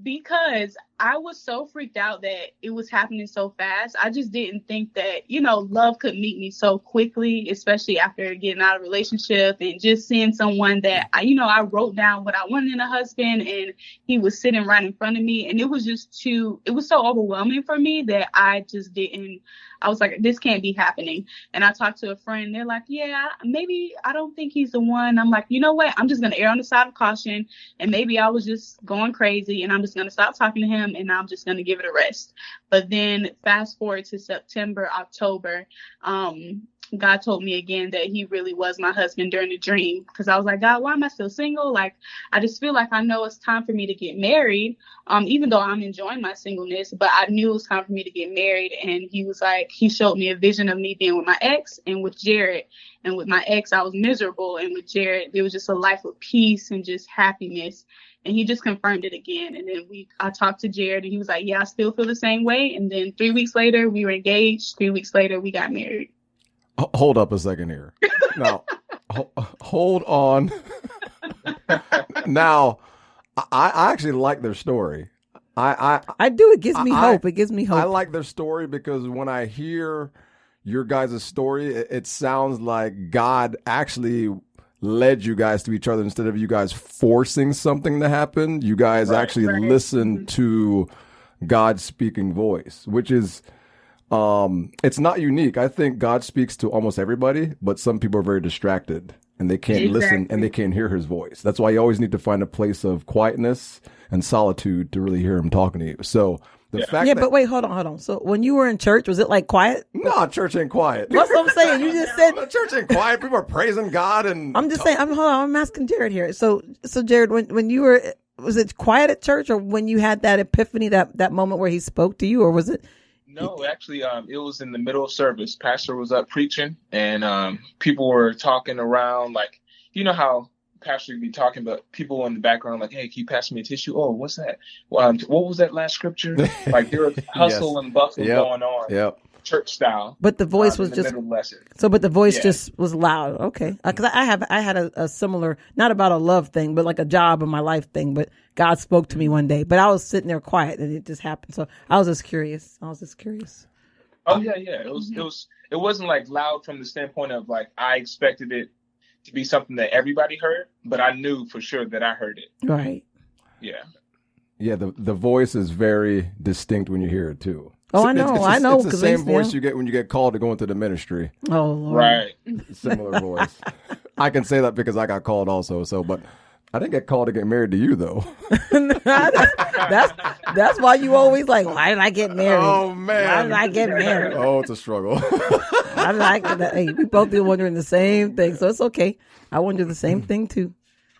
Because I was so freaked out that it was happening so fast. I just didn't think that, love could meet me so quickly, especially after getting out of a relationship and just seeing someone that I wrote down what I wanted in a husband, and he was sitting right in front of me. And it was it was so overwhelming for me that I was like, this can't be happening. And I talked to a friend. They're like, yeah, maybe I don't think he's the one. I'm like, you know what? I'm just going to err on the side of caution. And maybe I was just going crazy, and I'm just going to stop talking to him, and I'm just going to give it a rest. But then fast forward to September, October, God told me again that he really was my husband during the dream, because I was like, God, why am I still single? Like, I just feel like I know it's time for me to get married, even though I'm enjoying my singleness, but I knew it was time for me to get married. And he was like, he showed me a vision of me being with my ex and with Jared. And with my ex, I was miserable. And with Jared, there was just a life of peace and just happiness. And he just confirmed it again. And then I talked to Jared, and he was like, yeah, I still feel the same way. And then 3 weeks later, we were engaged. 3 weeks later, we got married. Hold up a second here. Now, hold on. Now, I actually like their story. I do. It gives me hope. It gives me hope. I like their story because when I hear your guys' story, it sounds like God actually led you guys to each other instead of you guys forcing something to happen. You guys actually listened to God's speaking voice, which is, it's not unique. I think God speaks to almost everybody, but some people are very distracted and they can't listen and they can't hear his voice. That's why you always need to find a place of quietness and solitude to really hear him talking to you. So the fact that, but wait, hold on. So when you were in church, was it like quiet? No, church ain't quiet. That's what I'm saying. You just said church ain't quiet. People are praising God, and I'm just saying. I'm asking Jared here. So Jared, when you were, was it quiet at church, or when you had that epiphany, that moment where he spoke to you, or was it? No, actually, it was in the middle of service. Pastor was up preaching, and people were talking around, like, you know how pastor would be talking, but people in the background like, hey, can you pass me a tissue? Oh, what's that? What was that last scripture? Like, there was hustle and bustle going on, church style. But the voice was just but the voice just was loud. Okay, because I had a similar, not about a love thing, but like a job in my life thing. But God spoke to me one day, but I was sitting there quiet, and it just happened. So I was just curious. Oh yeah. It wasn't like loud from the standpoint of like I expected it to be something that everybody heard, but I knew for sure that I heard it. Right. Yeah. Yeah. The voice is very distinct when you hear it too. Oh, I know. It's the same voice you get when you get called to go into the ministry. Oh, Lord. Right. Similar voice. I can say that because I got called also. So, but I didn't get called to get married to you though. that's why you always like, why did I get married? Oh man, why did I get married? Oh, it's a struggle. I like that. Hey, we both been wondering the same thing, so it's okay. I wonder the same thing too.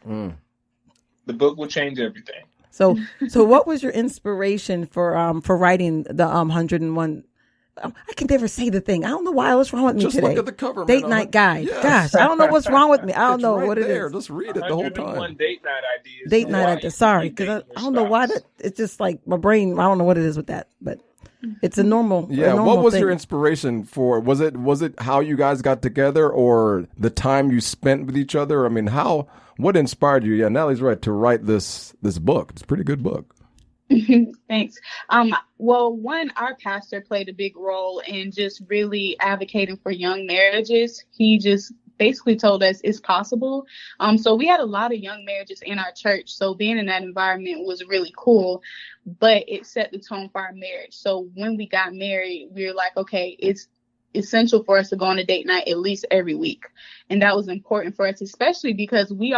The book will change everything. So what was your inspiration for writing the 101? I can never say the thing. I don't know what's wrong with me Just today. Look at the cover, Date night guide. Yes. Gosh, I don't know what's wrong with me. I don't know what it is. Just read it the whole time. Date night ideas. Date night ideas. Sorry, because I don't know why that. It's just like my brain. I don't know what it is with that, but it's a normal. Yeah. What was your inspiration for? Was it how you guys got together, or the time you spent with each other? I mean, what inspired you? Yeah, Natalie's right to write this book. It's a pretty good book. Thanks. Well, one, our pastor played a big role in just really advocating for young marriages. He just basically told us it's possible. So we had a lot of young marriages in our church. So being in that environment was really cool, but it set the tone for our marriage. So when we got married, we were like, okay, it's essential for us to go on a date night at least every week. And that was important for us, especially because we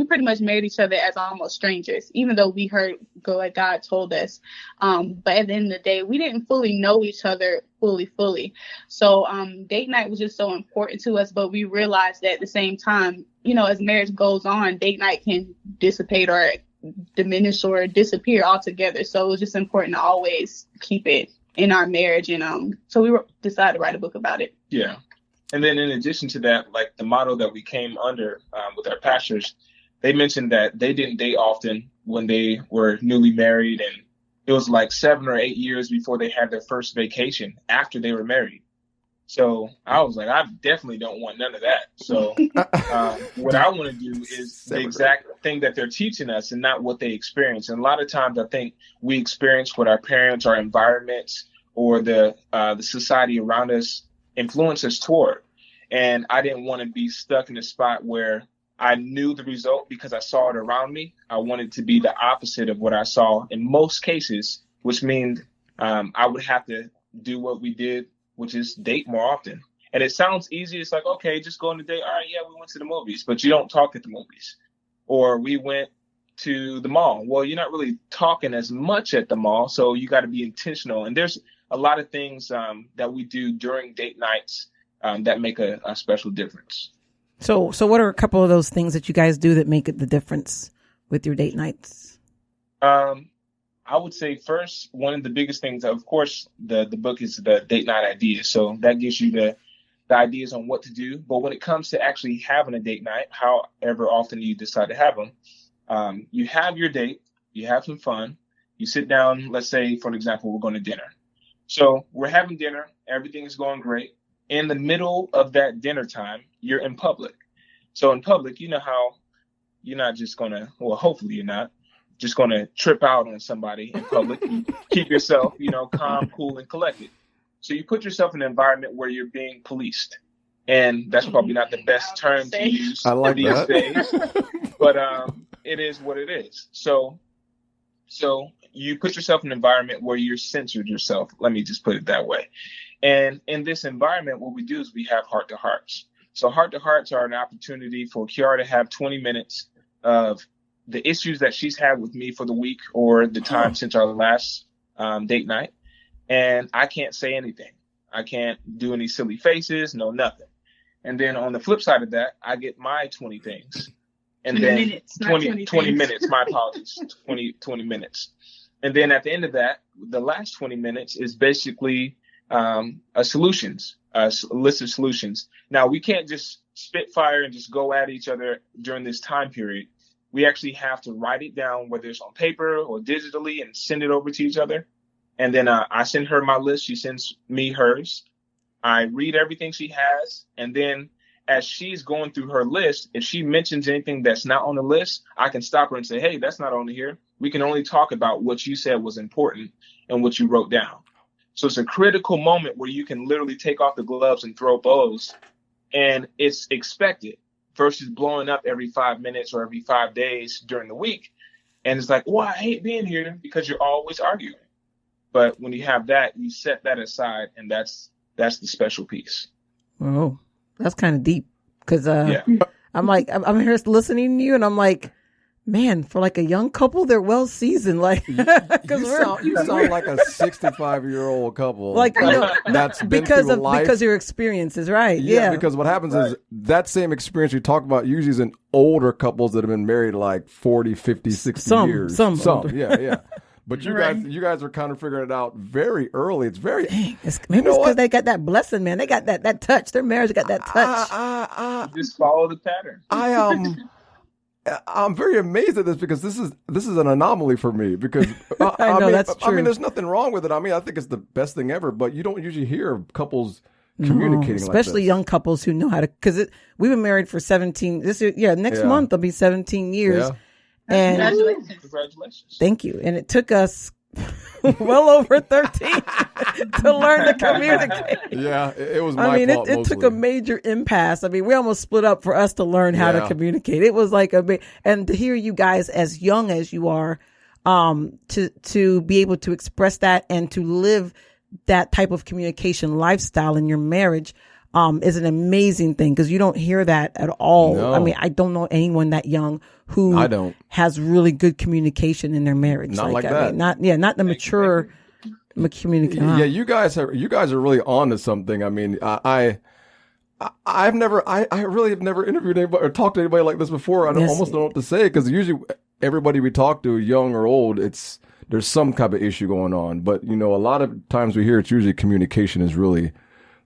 pretty much married each other as almost strangers, even though we heard go like God told us. But at the end of the day, we didn't fully know each other fully. So date night was just so important to us. But we realized that at the same time, as marriage goes on, date night can dissipate or diminish or disappear altogether. So it was just important to always keep it in our marriage. And so we decided to write a book about it. Yeah. And then in addition to that, like the model that we came under with our pastors, they mentioned that they didn't date often when they were newly married. And it was like 7 or 8 years before they had their first vacation after they were married. So I was like, I definitely don't want none of that. So what I want to do is the exact thing that they're teaching us and not what they experience. And a lot of times I think we experience what our parents, our environments, or the society around us influence us toward. And I didn't want to be stuck in a spot where I knew the result because I saw it around me. I wanted to be the opposite of what I saw in most cases, which means I would have to do what we did, which is date more often. And it sounds easy. It's like, okay, just go on a date. All right, yeah, we went to the movies, but you don't talk at the movies. Or we went to the mall. Well, you're not really talking as much at the mall, so you got to be intentional. And there's a lot of things that we do during date nights that make a special difference. So what are a couple of those things that you guys do that make it the difference with your date nights? I would say first, one of the biggest things, of course, the book is the date night ideas. So that gives you the ideas on what to do. But when it comes to actually having a date night, however often you decide to have them, you have your date, you have some fun, you sit down, let's say, for example, we're going to dinner. So we're having dinner, everything is going great. In the middle of that dinner time, you're in public. So in public, you know how you're not just going to, well, hopefully you're not just going to trip out on somebody in public. You keep yourself, calm, cool, and collected. So you put yourself in an environment where you're being policed. And that's probably not the best term to use these days. But it is what it is. So you put yourself in an environment where you're censored yourself. Let me just put it that way. And in this environment, what we do is we have heart-to-hearts. So heart-to-hearts are an opportunity for Kiara to have 20 minutes of the issues that she's had with me for the week or the time since our last date night. And I can't say anything. I can't do any silly faces, no nothing. And then on the flip side of that, I get my 20 things. And 20 minutes, my apologies, 20 minutes. And then at the end of that, the last 20 minutes is basically a list of solutions. Now, we can't just spit fire and just go at each other during this time period. We actually have to write it down, whether it's on paper or digitally, and send it over to each other. And then I send her my list. She sends me hers. I read everything she has. And then as she's going through her list, if she mentions anything that's not on the list, I can stop her and say, hey, that's not on here. We can only talk about what you said was important and what you wrote down. So it's a critical moment where you can literally take off the gloves and throw bows. And it's expected versus blowing up every 5 minutes or every 5 days during the week. And it's like, well, I hate being here because you're always arguing. But when you have that, you set that aside, and that's the special piece. Oh, that's kind of deep. Because I'm like, I'm here listening to you, and I'm like, man, for like a young couple, they're well seasoned. Like, you sound like a 65-year-old couple. Like, that's been through life. Because your experiences, right? Yeah. Because what happens is that same experience you talk about usually is in older couples that have been married like 40, 50, 60 years. Some. Yeah. But you guys are kind of figuring it out very early. It's very maybe it's because they got that blessing, man. They got that touch. Their marriage got that touch. Just follow the pattern. I'm very amazed at this because this is an anomaly for me because I know that's true. I mean, there's nothing wrong with it. I mean, I think it's the best thing ever, but you don't usually hear couples communicating especially like young couples who know how to, because we've been married for 17 next month will be 17 years. Yeah. And Congratulations. Thank you. And it took us well over 13 to learn to communicate. Yeah, it was my fault. It took a major impasse. I mean, we almost split up for us to learn how to communicate. It was like and to hear you guys as young as you are, to be able to express that and to live that type of communication lifestyle in your marriage, is an amazing thing because you don't hear that at all. No. I mean, I don't know anyone that young who has really good communication in their marriage. Not like that. I mean, not the mature communication. Yeah, you guys are really on to something. I mean, I really have never interviewed anybody or talked to anybody like this before. I almost don't know what to say because usually everybody we talk to, young or old, there's some type of issue going on. But a lot of times we hear it's usually communication is really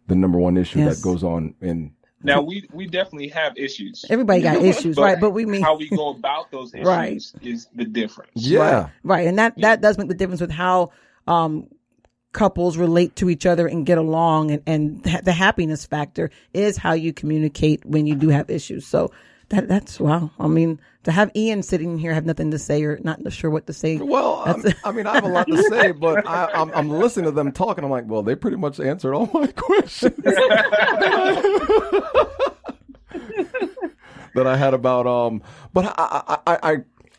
the number one issue that goes on in. Now we definitely have issues. Everybody got issues, right? But we mean how we go about those issues is the difference. Yeah, right, and that does make the difference with how couples relate to each other and get along, and the happiness factor is how you communicate when you do have issues. So that's wow. I mean, to have Ian sitting here have nothing to say or not sure what to say. Well, I mean, I have a lot to say, but I'm listening to them talking. I'm like, well, they pretty much answered all my questions that I had about but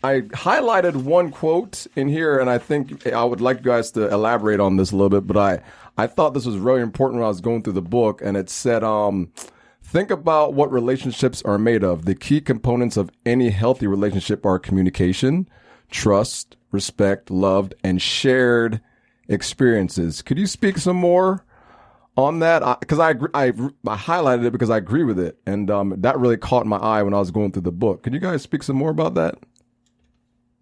I highlighted one quote in here, and I think I would like you guys to elaborate on this a little bit, but I thought this was really important when I was going through the book, and it said, think about what relationships are made of. The key components of any healthy relationship are communication, trust, respect, love, and shared experiences. Could you speak some more on that? Because I highlighted it because I agree with it, and that really caught my eye when I was going through the book. Could you guys speak some more about that?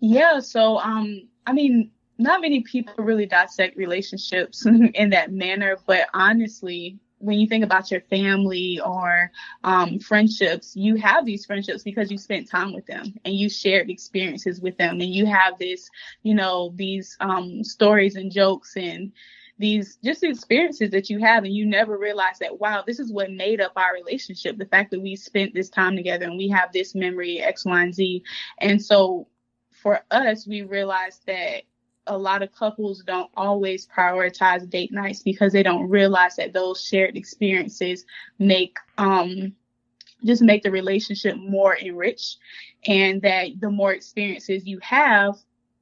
Yeah, so I mean, not many people really dissect relationships in that manner, but honestly, when you think about your family or friendships, you have these friendships because you spent time with them and you shared experiences with them, and you have this, these stories and jokes and these just experiences that you have, and you never realize that, wow, this is what made up our relationship. The fact that we spent this time together and we have this memory, X, Y, and Z. And so for us, we realized that a lot of couples don't always prioritize date nights because they don't realize that those shared experiences make the relationship more enriched, and that the more experiences you have,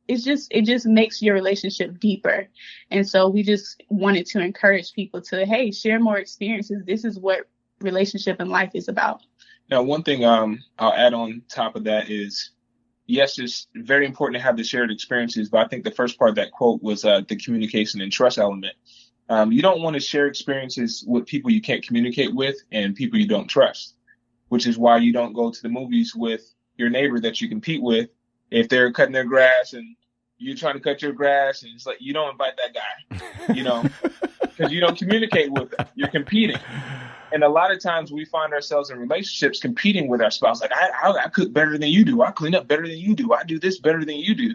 it just makes your relationship deeper. And so we just wanted to encourage people to, hey, share more experiences. This is what relationship and life is about. Now, one thing I'll add on top of that is, yes, it's very important to have the shared experiences, but I think the first part of that quote was the communication and trust element. You don't want to share experiences with people you can't communicate with and people you don't trust, which is why you don't go to the movies with your neighbor that you compete with if they're cutting their grass and you're trying to cut your grass, and it's like, you don't invite that guy, because you don't communicate with them. You're competing. And a lot of times we find ourselves in relationships competing with our spouse. Like, I cook better than you do. I clean up better than you do. I do this better than you do.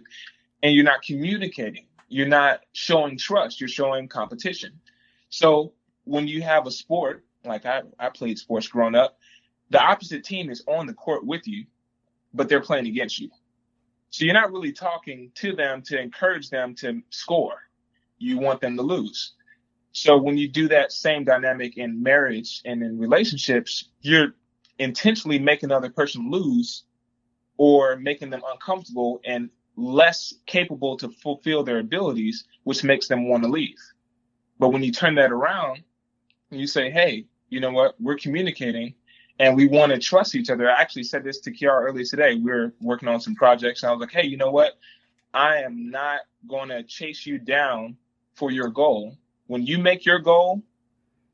And you're not communicating. You're not showing trust. You're showing competition. So when you have a sport, like I played sports growing up, the opposite team is on the court with you, but they're playing against you. So you're not really talking to them to encourage them to score. You want them to lose. So when you do that same dynamic in marriage and in relationships, you're intentionally making the other person lose or making them uncomfortable and less capable to fulfill their abilities, which makes them want to leave. But when you turn that around and you say, hey, you know what, we're communicating and we want to trust each other. I actually said this to Kiara earlier today. We were working on some projects and I was like, hey, you know what, I am not going to chase you down for your goal. When you make your goal,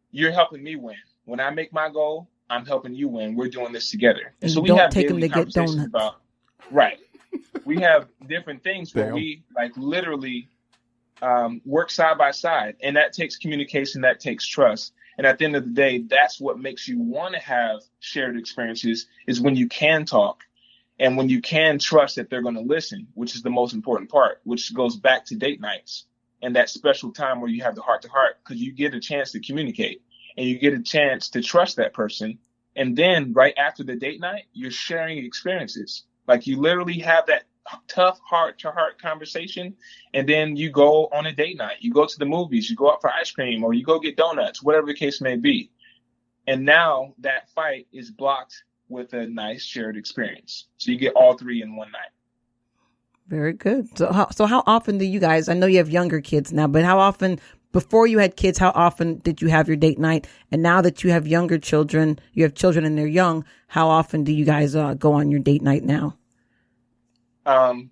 you're helping me win. When I make my goal, I'm helping you win. We're doing this together. And so we have daily conversations about, right. We have different things where we literally work side by side, and that takes communication, that takes trust. And at the end of the day, that's what makes you want to have shared experiences, is when you can talk and when you can trust that they're going to listen, which is the most important part, which goes back to date nights. And that special time where you have the heart to heart, because you get a chance to communicate and you get a chance to trust that person. And then right after the date night, you're sharing experiences. Like, you literally have that tough heart to heart conversation. And then you go on a date night, you go to the movies, you go out for ice cream, or you go get donuts, whatever the case may be. And now that fight is blocked with a nice shared experience. So you get all three in one night. Very good. So how often do you guys, I know you have younger kids now, but how often, before you had kids, how often did you have your date night? And now that you have younger children, you have children and they're young, how often do you guys go on your date night now?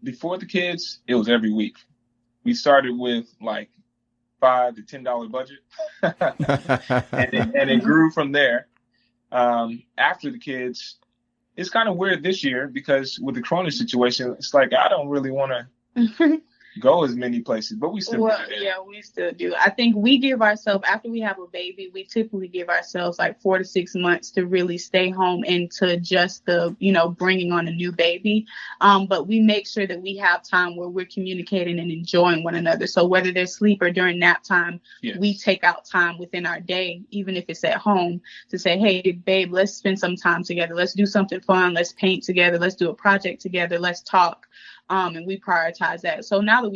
Before the kids, it was every week. We started with like $5 to $10 budget and it grew from there. After the kids, it's kind of weird this year because with the Corona situation, it's like, I don't really want to go as many places, but we still yeah, we still do. I think we give ourselves, after we have a baby, we typically give ourselves like 4 to 6 months to really stay home and to adjust the, bringing on a new baby. But we make sure that we have time where we're communicating and enjoying one another. So whether there's sleep or during nap time, we take out time within our day, even if it's at home, to say, hey, babe, let's spend some time together. Let's do something fun. Let's paint together. Let's do a project together. Let's talk. And we prioritize that. So now that